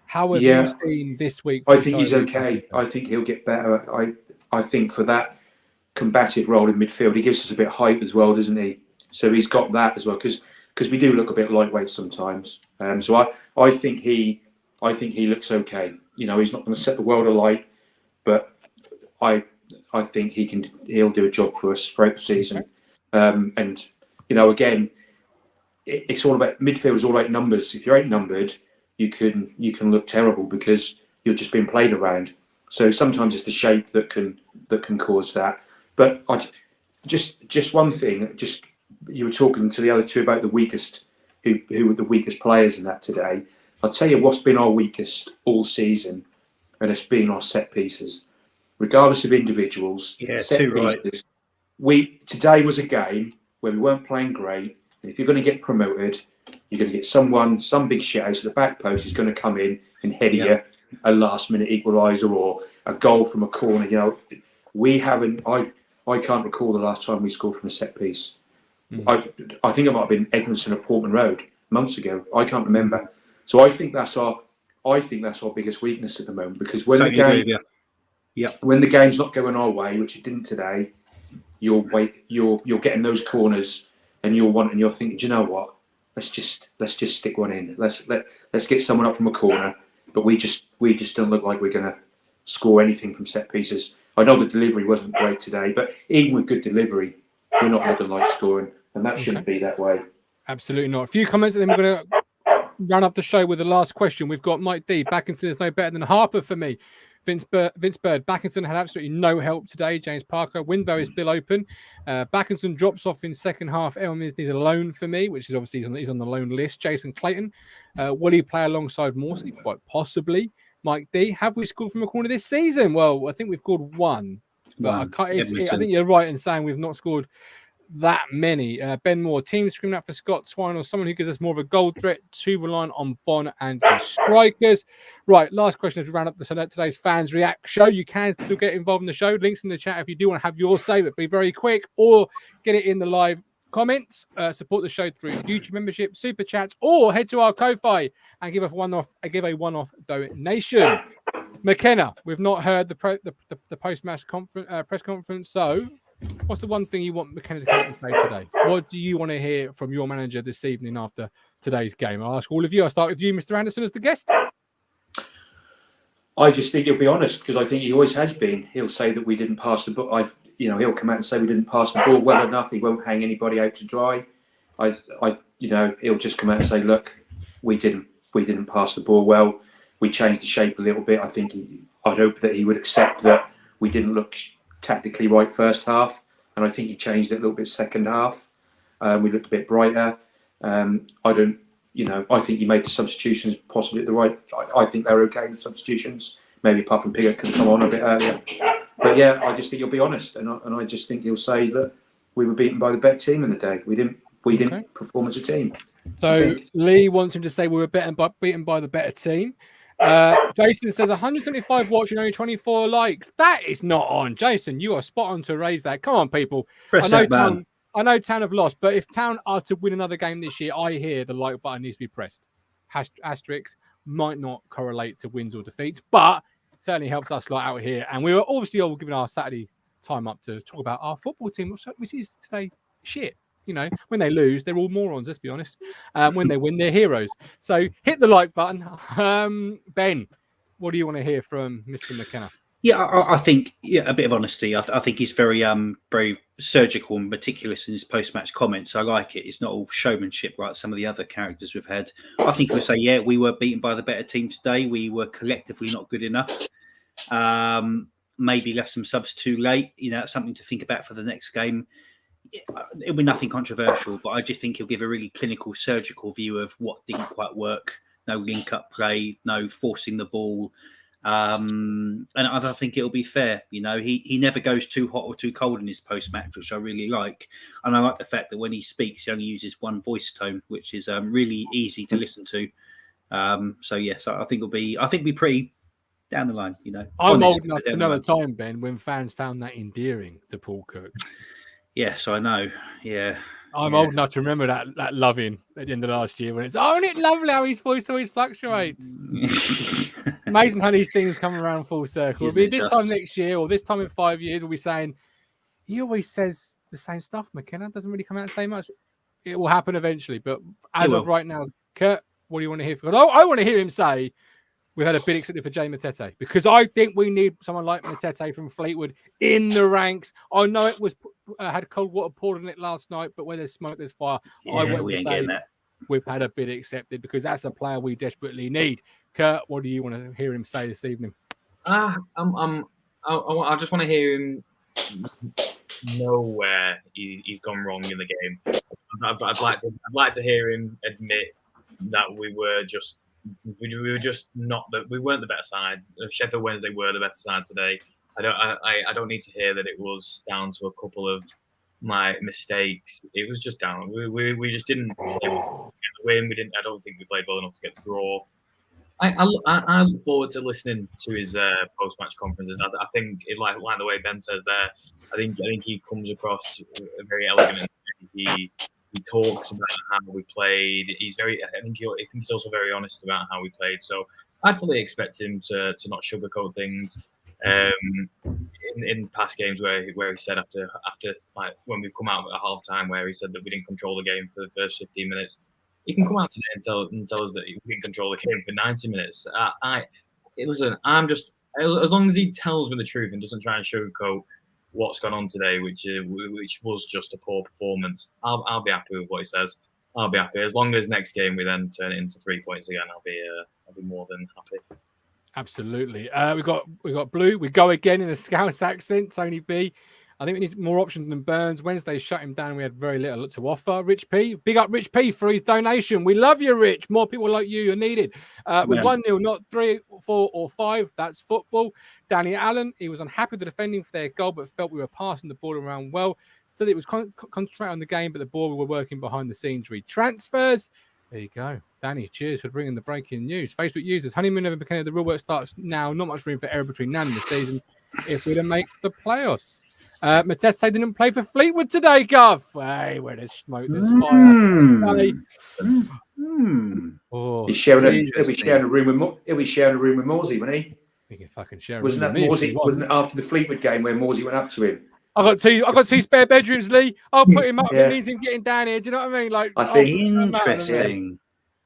How have you seen this week? I think he's okay. I think he'll get better. I think for that combative role in midfield, he gives us a bit of height as well, doesn't he? So he's got that as well, because we do look a bit lightweight sometimes. So I think he looks okay. He's not going to set the world alight, but I think he'll do a job for us throughout the season. And again, it's all about midfield. Is all about numbers. If you're outnumbered, you can look terrible because you're just being played around. So sometimes it's the shape that can cause that. But just one thing. You were talking to the other two about the weakest, who were the weakest players in that today. I'll tell you what's been our weakest all season, and it's been our set pieces. Regardless of individuals, set pieces. Today was a game where we weren't playing great. And if you're going to get promoted, you're going to get some big shit out of the back post who's going to come in and head you a last minute equaliser or a goal from a corner. We haven't. I can't recall the last time we scored from a set piece. I think it might have been Edmondson at Portman Road. months ago. I can't remember. So I think that's our biggest weakness at the moment, because when when the game's not going our way, which it didn't today, you're getting those corners and you're thinking, do you know what? Let's just stick one in. Let's get someone up from a corner. But we just don't look like we're going to score anything from set pieces. I know the delivery wasn't great today, but even with good delivery, we're not looking like scoring, and that shouldn't be that way. Absolutely not. A few comments, and then we're going to run up the show with the last question. We've got Mike D. Backinson is no better than Harper for me. Vince Bird. Backinson had absolutely no help today. James Parker. Window is still open. Backinson drops off in second half. Elm needs a loan for me, which is obviously he's on the loan list. Jason Clayton. Will he play alongside Morsey? Quite possibly. Mike D. Have we scored from a corner this season? Well, I think we've scored one. But I think you're right in saying we've not scored that many. Ben Moore, team screaming out for Scott Twine or someone who gives us more of a goal threat to rely on Bon and his strikers. Right, last question as we round up today's Fans React show. You can still get involved in the show. Links in the chat if you do want to have your say, but be very quick, or get it in the live comments. Support the show through YouTube membership, super chats, or head to our Ko-Fi and give a one-off donation. McKenna, we've not heard the post-match press conference, so what's the one thing you want McKenna to come out and say today? What do you want to hear from your manager this evening after today's game? I'll ask all of you. I'll start with you, Mr. Anderson, as the guest. I just think he'll be honest, because I think he always has been. He'll say that we didn't pass the ball. He'll come out and say we didn't pass the ball well enough. He won't hang anybody out to dry. He'll just come out and say, look, we didn't pass the ball well. We changed the shape a little bit. I'd hope that he would accept that we didn't look tactically right first half, and I think he changed it a little bit second half. We looked a bit brighter. I think he made the substitutions possibly at the right. I think they're okay, the substitutions. Maybe apart from Piggott could come on a bit earlier. But yeah, I just think he'll be honest, and I just think he'll say that we were beaten by the better team in the day. We didn't perform as a team. So Lee wants him to say we were beaten by the better team. Jason says 175 watching, only 24 likes. That is not on. Jason, you are spot on to raise that. Come on, people. I know Town have lost, but if Town are to win another game this year, I hear the like button needs to be pressed. Asterix might not correlate to wins or defeats, but it certainly helps us lot out here. And we were obviously all giving our Saturday time up to talk about our football team, which is today shit. When they lose, they're all morons, let's be honest. When they win, they're heroes. So hit the like button. Ben, what do you want to hear from Mr. McKenna? Yeah, I think a bit of honesty. I think he's very very surgical and meticulous in his post-match comments. I like it. It's not all showmanship like some of the other characters we've had. I think we'll say, we were beaten by the better team today. We were collectively not good enough. Maybe left some subs too late. That's something to think about for the next game. It'll be nothing controversial, but I just think he'll give a really clinical, surgical view of what didn't quite work. No link-up play, no forcing the ball. And I think it'll be fair. He never goes too hot or too cold in his post-match, which I really like. And I like the fact that when he speaks, he only uses one voice tone, which is really easy to listen to. So yes, I think it'll be pretty down the line. I'm old enough to know a time, Ben, when fans found that endearing to Paul Cook. Yes, I know. Yeah. I'm old enough to remember that loving at the end of last year when it's, isn't it lovely how his voice always fluctuates? Amazing how these things come around full circle. It'll be this time next year or this time in 5 years, we'll be saying, he always says the same stuff, McKenna. Doesn't really come out and say much. It will happen eventually. But as of right now, Kurt, what do you want to hear from? I want to hear him say, we've had a bid accepted for Jay Matete, because I think we need someone like Matete from Fleetwood in the ranks. I know it was had cold water poured on it last night, but where there's smoke, there's fire. I want to say we've had a bid accepted because that's a player we desperately need. Kurt, what do you want to hear him say this evening? I just want to hear him know where he's gone wrong in the game. I'd like to hear him admit that we weren't the better side. Sheffield Wednesday were the better side today. I don't need to hear that it was down to a couple of my mistakes. It was just down. We just didn't play well to get the win. I don't think we played well enough to get the draw. I look forward to listening to his post-match conferences. I think, like the way Ben says there, I think he comes across very elegant. He He talks about how we played. I think he's also very honest about how we played. So I fully expect him to not sugarcoat things. In past games where he said after like when we come out at half time where he said that we didn't control the game for the first 15 minutes, he can come out today and tell us that we didn't control the game for 90 minutes. Listen, I'm just as long as he tells me the truth and doesn't try and sugarcoat what's gone on today, which was just a poor performance. I'll be happy with what he says. I'll be happy as long as next game we then turn it into 3 points again. I'll be more than happy. Absolutely. We got Blue. We go again in a Scouse accent. Tony B. I think we need more options than Burns. Wednesday shut him down. We had very little to offer. Rich P. Big up Rich P for his donation. We love you, Rich. More people like you are needed. With 1-0, not 3, 4, or 5. That's football. Danny Allen. He was unhappy with the defending for their goal, but felt we were passing the ball around well. Said it was concentrating on the game, but the ball we were working behind the scenes. Transfers. There you go. Danny, cheers for bringing the breaking news. Facebook users, honeymoon never became the real work starts now. Not much room for error between now and the season if we don't make the playoffs. Matete didn't play for Fleetwood today, Gov. Hey, where there's smoke, there's fire. Oh, he'll be sharing a room with Morsey, wouldn't he? We can fucking share. Wasn't that Morsey? Wasn't it after the Fleetwood game where Morsey went up to him? I got two spare bedrooms, Lee. I'll put him up. It means him getting down here. Do you know what I mean? Like, I think interesting.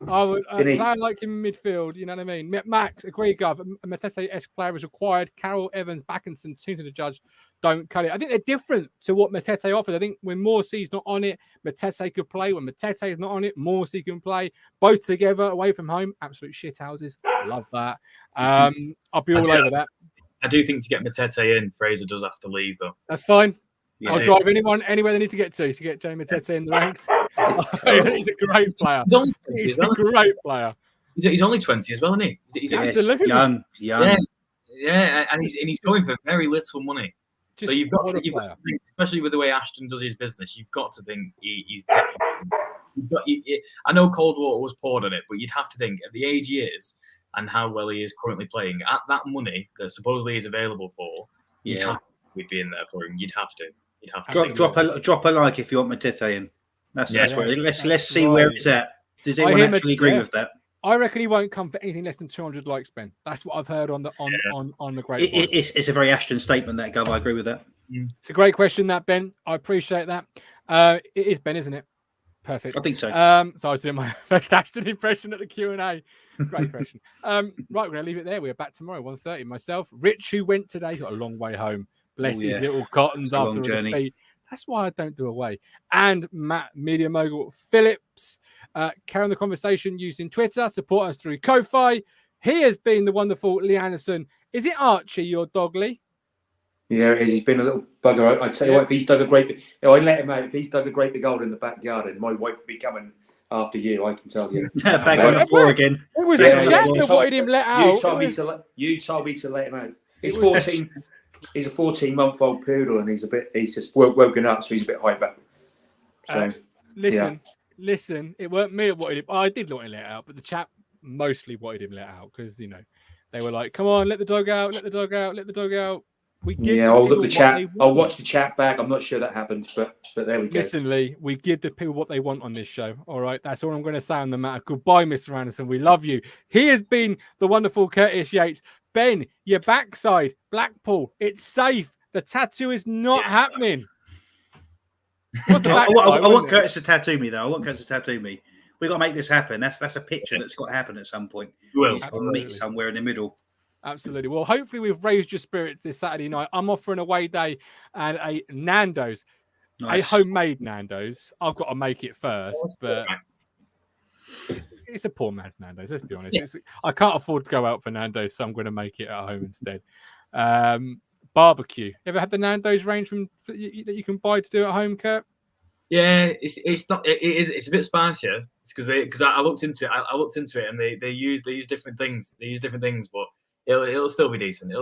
I would plan like him in midfield. You know what I mean? Max, agree, Gov. A Matete-esque player is required. Carroll, Evans, Backinson, soon to the judge. Don't cut it. I think they're different to what Matete offered. I think when Morsey's not on it, Matete could play. When Matete is not on it, Morsey can play. Both together, away from home, absolute shithouses. Love that. I'll be all over that. I do think to get Matete in, Fraser does have to leave, though. That's fine. Yeah, I'll drive anyone anywhere they need to get Jamie Matete in the ranks. He's a great player. He's a great player. He's only 20 as well, isn't he? He's absolutely young. Yeah, and he's going for very little money. So you've got to think, especially with the way Ashton does his business, you've got to think he's definitely. I know cold water was poured on it, but you'd have to think at the age he is and how well he is currently playing at that money that supposedly is available for. We'd be in there for him. You'd have to. Drop a like if you want Matete in. That's where. Let's see where it's at. Does anyone actually agree with that? I reckon he won't come for anything less than 200 likes, Ben. That's what I've heard on the great. It's a very Ashton statement, that, Gov. I agree with that. It's a great question, that, Ben. I appreciate that. It is Ben, isn't it? Perfect. I think so. So I was doing my first Ashton impression at the Q&A. Great question. Right, we're going to leave it there. We're back tomorrow, 1:30. Myself, Rich, who went today, he's got a long way home. Bless his little cottons after the defeat. That's why I don't do away. And Matt, Media Mogul Phillips, carry on the conversation using Twitter. Support us through Ko-Fi. He has been the wonderful Lee Anderson. Is it Archie, your dog, Lee? Yeah, it is. He's been a little bugger. I'd tell you what, if he's dug a great... I let him out. If he's dug a great big hole in the back garden, my wife would be coming after you, I can tell you. Back on the floor again. It was a chat that wanted him let out. You told me to let him out. He's 14... He's a 14-month-old poodle, and he's just woken up, so he's a bit hyper. So, listen, it weren't me that wanted him. I did want him let out, but the chap mostly wanted him let out because they were like, "Come on, let the dog out, let the dog out, let the dog out." I'll look the chat. I'll watch the chat back. I'm not sure that happens, but there we go. Listen, Lee, we give the people what they want on this show. All right, that's all I'm going to say on the matter. Goodbye, Mr. Anderson. We love you. He has been the wonderful Curtis Yates. Ben, your backside, Blackpool. It's safe. The tattoo is not happening. What's the backside, I want Curtis to tattoo me, though. I want Curtis to tattoo me. We've got to make this happen. That's a picture that's got to happen at some point. We'll meet somewhere in the middle. Absolutely. Well, hopefully we've raised your spirits this Saturday night. I'm offering a away day and a Nando's, a homemade Nando's. I've got to make it first, but it's a poor man's Nando's. Let's be honest. I can't afford to go out for Nando's, so I'm going to make it at home instead. Barbecue. You ever had the Nando's range that you can buy to do at home, Kurt? Yeah, it's not. It's a bit spicier. It's because I looked into it. I looked into it, and they use different things. They use different things, but it'll still be decent.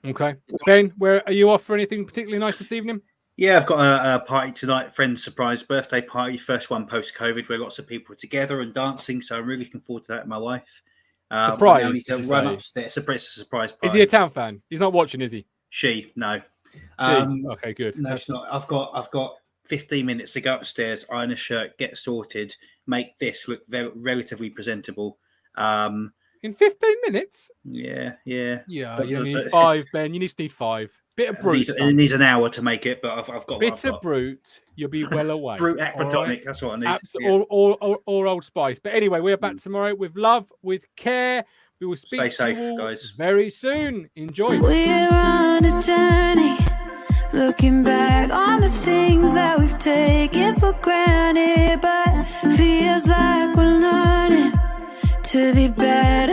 Okay, Ben, where are you off for anything particularly nice this evening? Yeah, I've got a party tonight, friend's surprise birthday party, first one post-COVID, where lots of people are together and dancing. So I'm really looking forward to that with my wife. Surprise! Need to run upstairs. It's a surprise party. Is he a Town fan? He's not watching, is he? No. Okay, good. No, it's not. I've got 15 minutes to go upstairs, iron a shirt, get sorted, make this look relatively presentable. In 15 minutes? Yeah. Yeah, you need 5, Ben. You just need 5. Bit of brute. It needs an hour to make it, but I've got Bit of brute. You'll be well away. Brute aquatonic. Right? That's what I need. Absolutely. Or Old Spice. But anyway, we're back tomorrow with love, with care. We will speak Stay safe, to you all guys. very soon. Enjoy. We're on a journey, looking back on the things that we've taken for granted, but feels like we're learning to be better.